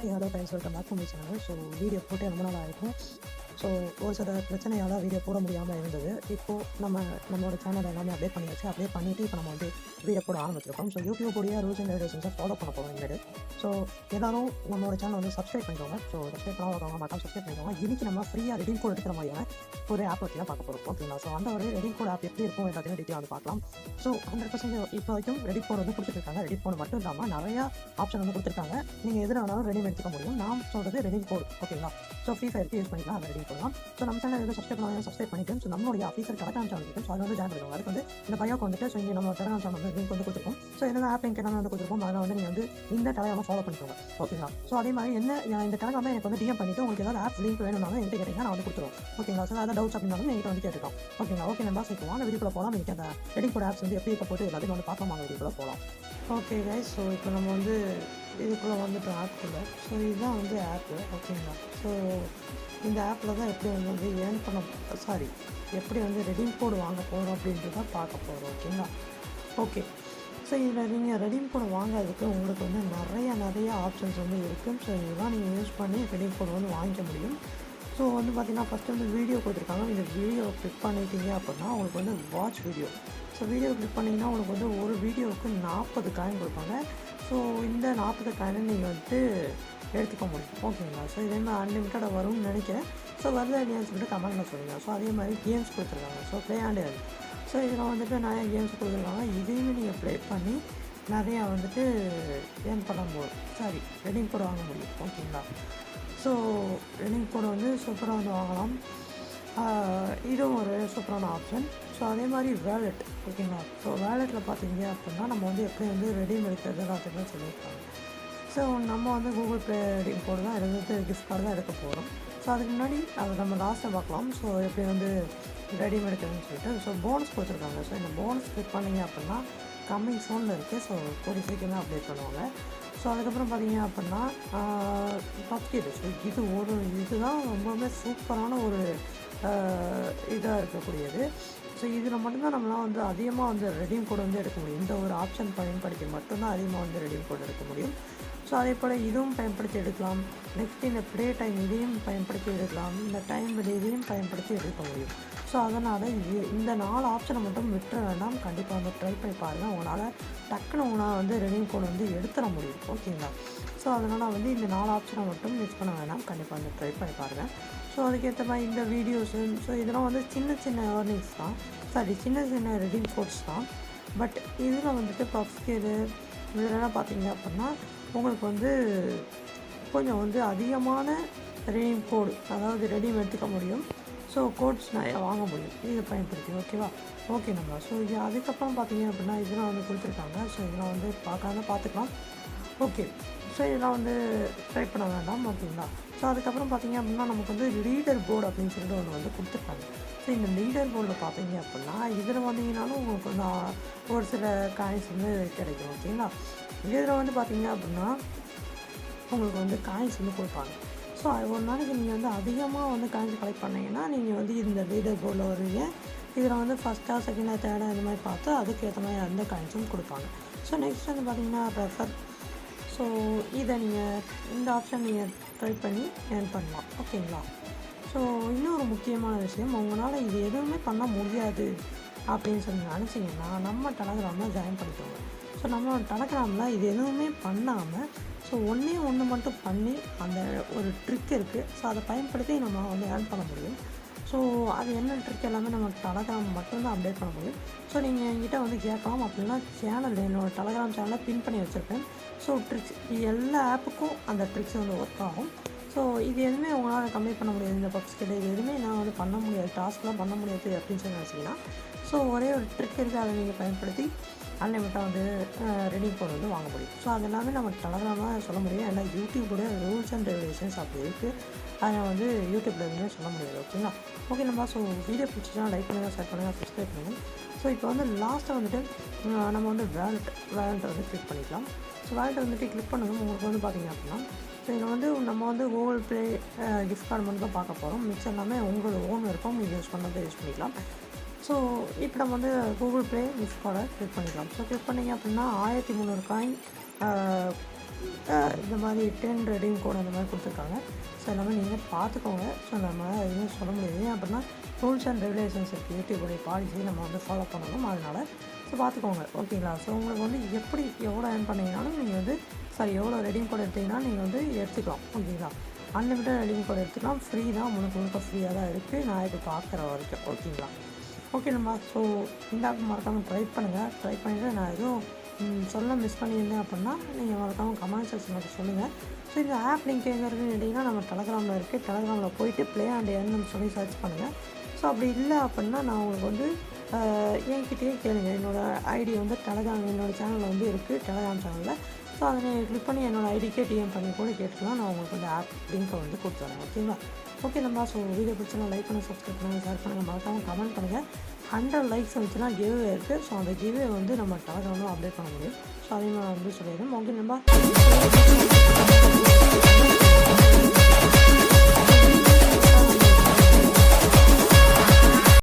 Hello guys, welcome back to my channel. So video போட்டு ரொம்ப நாள் ஆகிருக்கும். ஸோ ஒரு சில பிரச்சனையால் வீடியோ போட முடியாமல் இருந்தது. இப்போது நம்மளோட சேனல் எல்லாமே அப்டேட் பண்ணியாச்சு. அப்டேட் பண்ணிவிட்டு இப்போ நம்ம வந்து வீடியோ போட ஆரம்பிச்சிருக்கோம். ஸோ யூடியூபுடைய ரூல்ஸ் அண்ட் ரெகுலேஷன்ஸை ஃபாலோ பண்ண போகிறோம் இனிமேல். ஸோ எல்லாரும் நம்மளோட சேனல் வந்து சப்ஸ்கிரைப் பண்ணிக்கோங்க. ஸோ சப்ஸ்கிரைப் பண்ணாதவங்க மட்டும் சப்ஸ்கிரைப் பண்ணிக்கோங்க. இன்றைக்கி நம்ம ஃப்ரீயாக ரெடீம் கோட் எடுக்கிற மாதிரியான ஒரு ஆப் பற்றி தான் பார்க்க போகிறோம். ஓகேங்களா? ஸோ அந்த ஒரு ரெடீம் கோட் ஆப் எப்படி இருக்கும் எல்லாத்தையும் டீட்டெயில் வந்து பார்க்கலாம். ஸோ 100% இப்போ வரைக்கும் ரெடி கோட் வந்து கொடுத்துருக்காங்க. ரெடி கோட் மட்டும் இல்லாமல் நிறையா ஆப்ஷன் வந்து கொடுத்துருக்காங்க. நீங்கள் எது வேணாலும் ரெடி எடுத்துக்க முடியும். நான் சொல்கிறது ரெடி கோட். ஓகேங்களா? ஸோ ஃப்ரீ ஃபயருக்கு யூஸ் பண்ணிக்கலாம். அதை ரெடி பண்ணலாம். ஸோ நம்ம சேனல் எதுவும் சப்ஸ்கிரைப் பண்ணாலும் சப்ஸ்கிரைப் பண்ணிக்கலாம். ஸோ நம்மளுடைய ஆஃபீஸர் டெலகிராம் சேனல் இருக்கும். ஸோ அதை வந்து ஜாயின் பண்ணிக்கோங்க. அதுக்கு வந்து இந்த பயோக்கு வந்துட்டு ஸோ இங்கே நம்ம டெலகிராம் சேனல் வந்து லிங்க் வந்து கொடுத்துருக்கோம். ஸோ என்னென்ன ஆப் லிங்க் எல்லாமே வந்து கொடுத்துருக்கோம். அதில் வந்து நீங்கள் வந்து இந்த டெலகிராமை ஃபாலோ பண்ணிக்கோங்க. ஓகேங்களா? ஸோ அதே மாதிரி இந்த டெலகிராமை எனக்கு வந்து டிஎம் பண்ணிவிட்டு உங்களுக்கு ஏதாவது ஆப் லிங்க் வேணும்னாலும் என்கிட்ட கேட்டீங்கன்னா நான் வந்து கொடுத்துருவோம். ஓகேங்களா? ஸோ ஏதாவது டவுட்ஸ் அப்படின்னாலும் என்கிட்ட வந்து கேட்டுக்கலாம். ஓகேங்களா? ஓகே நம்ம சேர்க்கலாம். அந்த வீடியோக்குள்ள போகலாம். நீங்கள் அந்த ரெடி கோட் ஆப்ஸ் வந்து எப்படி இருக்க போட்டு எல்லாத்தையும் வந்து பார்க்கலாம். அந்த வீடியோக்குள்ள போகலாம். ஓகே கைஸ், ஸோ இப்போ நம்ம வந்து இதுக்குள்ளே வந்துட்டு ஆப்புக்குள்ளே. ஸோ இதுதான் வந்து ஆப்பு. ஓகேங்களா? ஸோ இந்த ஆப்பில் தான் எப்படி வந்து ஏர்ன் பண்ண எப்படி வந்து ரெடீம் கோடு வாங்க போகிறோம் அப்படின்ட்டு தான் பார்க்க போகிறோம். ஓகேங்களா? ஓகே. ஸோ இதில் நீங்கள் ரெடீம் கோடு வாங்குறதுக்கு உங்களுக்கு வந்து நிறைய ஆப்ஷன்ஸ் வந்து இருக்குது. ஸோ இதெல்லாம் நீங்கள் யூஸ் பண்ணி ரெடீம் கோடு வந்து வாங்கிக்க முடியும். ஸோ வந்து பார்த்திங்கன்னா ஃபஸ்ட்டு வந்து வீடியோ கொடுத்துருக்காங்க. இந்த வீடியோ கிளிக் பண்ணிட்டீங்க அப்படின்னா உங்களுக்கு வந்து watch video. So video click பண்ணிங்கன்னா உங்களுக்கு வந்து ஒரு வீடியோவுக்கு 40 காயின் கொடுப்பாங்க. ஸோ இந்த 40 காயினை நீங்கள் வந்துட்டு எடுத்துக்க முடியும். ஓகேங்களா? ஸோ இதே மாதிரி அன்லிமிட்டடாக வரும்னு நினைக்கிறேன். ஸோ வருது இல்லையான்னு சொல்லிட்டு கமெண்ட்டில் சொல்லுங்கள். ஸோ அதே மாதிரி கேம்ஸ் கொடுத்துருக்காங்க. So play and earn. So இதில் வந்துட்டு நிறையா கேம்ஸ் கொடுத்துருக்காங்க. இதையுமே நீங்கள் ப்ளே பண்ணி நிறையா வந்துட்டு ஏர்ன் பண்ணும்போது ரெடீம் கோட் வாங்க முடியும். ஓகேங்களா? ஸோ ரெடீம் கோட் வந்து சூப்பராக வந்து வாங்கலாம். இதுவும் ஒரு சூப்பரான ஆப்ஷன். ஸோ அதே மாதிரி வேலெட். ஓகேங்களா? ஸோ வேலெட்டில் பார்த்தீங்க அப்படின்னா நம்ம வந்து எப்படி வந்து ரெடீம் எடுக்கிறது எல்லாத்துக்குமே சொல்லியிருக்காங்க. ஸோ நம்ம வந்து கூகுள் பே ரெடீம் கோடு தான் எடுத்து கிஃப்ட் கார்டு தான் எடுக்க போகிறோம். ஸோ அதுக்கு முன்னாடி அதை நம்ம லாஸ்ட்டாக பார்க்கலாம். ஸோ எப்படி வந்து ரெடீம் எடுக்கிறதுன்னு சொல்லிட்டு ஸோ போனஸ் கொடுத்துருக்காங்க. ஸோ இந்த போனஸ் கிளிக் பண்ணிங்க அப்படின்னா கம்மிங் ஃபோனில் இருக்குது. ஸோ கூடிய சீக்கிரமே அப்டேட் பண்ணுவாங்க. ஸோ அதுக்கப்புறம் பார்த்தீங்க அப்படின்னா பப்கிட். ஸோ இதுதான் ரொம்பவுமே சூப்பரான ஒரு இதாக இருக்கக்கூடியது. ஸோ இதில் மட்டும்தான் நம்மளாம் வந்து அதிகமாக வந்து ரெடீம் கோட் வந்து எடுக்க முடியும். இந்த ஒரு ஆப்ஷன் பயன்படுத்தி மட்டும்தான் அதிகமாக வந்து ரெடீம் கோட் எடுக்க முடியும். ஸோ அதே போல் இதுவும் பயன்படுத்தி எடுக்கலாம். நெக்ஸ்ட் இந்த ப்ளே டைம் இதையும் பயன்படுத்தி எடுக்கலாம். இந்த டைம் இதையும் பயன்படுத்தி எடுக்க முடியும். ஸோ அதனால் இந்த 4 ஆப்ஷனை மட்டும் விட்டுற வேண்டாம். கண்டிப்பாக வந்து ட்ரை பண்ணி பாருங்கள். உங்களால் வந்து ரெடீம் கோட் வந்து எடுத்துட முடியும். ஓகேங்களா? ஸோ அதனால் வந்து இந்த 4 ஆப்ஷனை மட்டும் மிஸ் பண்ண வேண்டாம். கண்டிப்பாக வந்து ட்ரை பண்ணி பாருங்கள். ஸோ அதுக்கேற்ற மாதிரி இந்த வீடியோஸு இதெல்லாம் வந்து சின்ன ஏர்னிங்ஸ் தான். சின்ன ரெடீம் கோட்ஸ் தான். பட் இதில் வந்துட்டு பப்ஸ்கேடு இதெல்லாம் பார்த்தீங்க அப்படின்னா உங்களுக்கு வந்து கொஞ்சம் வந்து அதிகமான ரெடீம் கோடு, அதாவது ரெடீம் எடுத்துக்க முடியும். ஸோ கோட்ஸ் நிறையா வாங்க முடியும் இதை பயன்படுத்தி. ஓகேவா? ஓகே நம்ம. ஸோ இது அதுக்கப்புறம் பார்த்தீங்க அப்படின்னா இதெல்லாம் வந்து கொடுத்துருக்காங்க. ஸோ இதெல்லாம் வந்து பார்த்துக்கலாம். ஓகே. ஸோ இதெல்லாம் வந்து ட்ரை பண்ண வேண்டாம். ஓகேங்களா? ஸோ அதுக்கப்புறம் பார்த்தீங்க அப்படின்னா நமக்கு வந்து லீடர் போர்டு அப்படின்னு சொல்லிட்டு ஒன்று வந்து கொடுத்துருக்காங்க. ஸோ இந்த லீடர் போர்டில் பார்த்தீங்க அப்படின்னா இதில் வந்தீங்கன்னாலும் உங்களுக்கு வந்து ஒரு சில காயின்ஸ் வந்து கிடைக்கும். ஓகேங்களா? இதில் வந்து பார்த்தீங்க அப்படின்னா உங்களுக்கு வந்து காயின்ஸ் வந்து கொடுப்பாங்க. ஸோ ஒரு நாளைக்கு நீங்கள் வந்து அதிகமாக வந்து காயின்ஸ் கலெக்ட் பண்ணிங்கன்னா நீங்கள் வந்து இந்த லீடர் போர்டில் வருவீங்க. இதில் வந்து ஃபஸ்ட்டாக செகண்டாக தேர்டாக இந்த மாதிரி பார்த்து அதுக்கேற்ற மாதிரி அந்த காயின்ஸும் கொடுப்பாங்க. ஸோ நெக்ஸ்ட் வந்து பார்த்தீங்கன்னா ரெஃபர். ஸோ இதை இந்த ஆப்ஷன் நீங்கள் ட்ரை பண்ணி ஏர்ன் பண்ணலாம். ஓகேங்களா? ஸோ இன்னொரு முக்கியமான விஷயம், உங்களால் இது எதுவுமே பண்ண முடியாது அப்படின்னு சொல்லி நினச்சிங்கன்னா நம்ம டெலகிராமில் ஜாயின் பண்ணிக்கோங்க. ஸோ நம்ம டெலகிராமில் இது எதுவுமே பண்ணாமல் ஒன்று மட்டும் பண்ணி அந்த ஒரு ட்ரிக் இருக்குது. ஸோ அதை பயன்படுத்தி நம்ம வந்து ஏர்ன் பண்ண முடியும். ஸோ அது என்ன ட்ரிக் எல்லாமே நம்ம டெலகிராம் மட்டும்தான் அப்டேட் பண்ண முடியும். ஸோ நீங்கள் என்கிட்ட வந்து கேட்கலாம். அப்படின்னா என்னோடய டெலகிராம் சேனலில் பின் பண்ணி வச்சுருப்பேன். ஸோ ட்ரிக்ஸ் எல்லா ஆப்புக்கும் அந்த ட்ரிக்ஸ் வந்து ஒர்க் ஆகும். ஸோ இது எதுவுமே உங்களால் கம்ப்ளீட் பண்ண முடியாது. இந்த பப்ஸ்கேட் இது எதுவுமே நான் வந்து பண்ண முடியாது, டாஸ்க்லாம் பண்ண முடியாது அப்படின்னு சொல்லி நினச்சிங்கன்னா ஸோ ஒரே ஒரு ட்ரிக் இருக்குது. அதை நீங்கள் பயன்படுத்தி அன்லிமிட்டாக வந்து ரெடீம் கோட் வந்து வாங்க முடியும். ஸோ அது எல்லாமே நம்ம டெலகிராமாக சொல்ல முடியும். ஏன்னா யூடியூபோட ரூல்ஸ் அண்ட் ரெகுலேஷன்ஸ் அப்படி இருக்குது. அதை வந்து யூடியூப்பில் எதுவுமே சொல்ல முடியாது. ஓகேங்களா? ஓகே நம்ம. ஸோ வீடியோ பிடிச்சிச்சுன்னா லைக் பண்ணுங்கள், ஷேர் பண்ணுங்கள், சப்ஸ்கிரைப் பண்ணுங்கள். ஸோ இப்போ வந்து லாஸ்ட்டாக வந்துட்டு நம்ம வந்து வேலெட்டை வந்து கிளிக் பண்ணிக்கலாம். ஸோ வேலெட்டை வந்துட்டு கிளிக் பண்ணணும். உங்களுக்கு வந்து பார்த்திங்க அப்படின்னா ஸோ இதில் வந்து நம்ம வந்து கூகுள் ப்ளே கிஃப்ட் கார்டு மட்டும் தான் பார்க்க போகிறோம். மிச்சம் எல்லாமே உங்களோட ஓன் விருப்பம், நீங்கள் யூஸ் பண்ணதை யூஸ் பண்ணிக்கலாம். ஸோ இப்போ நம்ம வந்து கூகுள் ப்ளே கிஃப்ட் கார்டை கிளிக் பண்ணிக்கலாம். ஸோ கிளிக் பண்ணிங்க அப்படின்னா 1300 காயின் இந்த மாதிரி 10 ரெடீம் கோட் அந்த மாதிரி கொடுத்துருக்காங்க. ஸோ எல்லாமே நீங்கள் பார்த்துக்கோங்க. ஸோ நம்ம எதுவும் சொல்ல முடியாது. ஏன் அப்படின்னா ரூல்ஸ் அண்ட் ரெகுலேஷன்ஸ் இருக்குது, யூடியூபுடைய பாலிசி நம்ம வந்து ஃபாலோ பண்ணணும். அதனால் ஸோ பார்த்துக்கோங்க, ஓகேங்களா? ஸோ உங்களுக்கு வந்து எப்படி எவ்வளோ ஏர்ன் பண்ணிங்கனாலும் நீங்கள் வந்து எவ்வளோ ரெடீம் கோட் எடுத்திங்கனாலும் நீங்கள் வந்து எடுத்துக்கலாம், ஓகேங்களா? அன்லிமிட்டட் ரெடீம் கோட் எடுத்துக்கலாம். ஃப்ரீ தான், முழுக்க ஃப்ரீயாக தான் இருக்குது நான் இப்போ பார்க்குற வரைக்கும், ஓகேங்களா? ஓகே நம்ம ஸோ இந்த ஆப் மறக்காமல் ட்ரை பண்ணுங்கள். ட்ரை பண்ணிவிட்டு நான் எதுவும் சொல்ல மிஸ் பண்ணியிருந்தேன் அப்படின்னா நீங்கள் மறக்காமல் கமெண்ட் செக்ஷனில் சொல்லுங்கள். ஸோ இந்த ஆப் லிங்க் எங்கே இருக்குன்னு கேட்டிங்கன்னா நம்ம டெலகிராமில் இருக்குது. டெலகிராமில் போயிட்டு ப்ளே அண்ட் ஏர்ன்னு சொல்லி சர்ச் பண்ணுங்கள். ஸோ அப்படி இல்லை அப்படின்னா நான் உங்களுக்கு வந்து என்கிட்டயே கேளுங்க. என்னோடய ஐடி வந்து என்னோடய சேனலில் வந்து இருக்குது, டெலகிராம் சேனலில். ஸோ அதை நீங்கள் கிளிக் பண்ணி என்னோடய ஐடிக்கே டிஎம் பண்ணி கூட கேட்டுக்கலாம். நான் உங்களுக்கு வந்து ஆப் லிங்க்கை வந்து கொடுத்துறேன், ஓகேங்களா? ஓகே நம்ம ஸோ வீடியோ பிடிச்சா லைக் பண்ணி சப்ஸ்கிரைப் பண்ணுங்கள், ஷேர் பண்ணுங்கள், மறக்காமல் கமெண்ட் பண்ணுங்கள். 100 லைக்ஸ் வந்துச்சுன்னா கிவ்வே இருக்குது. ஸோ அந்த கிவ்வே வந்து நம்ம டெலகிராமில் அப்டேட் பண்ண முடியும். ஸோ அதையும் நான் வந்து சொல்லிடுறேன். ஓகே நம்ம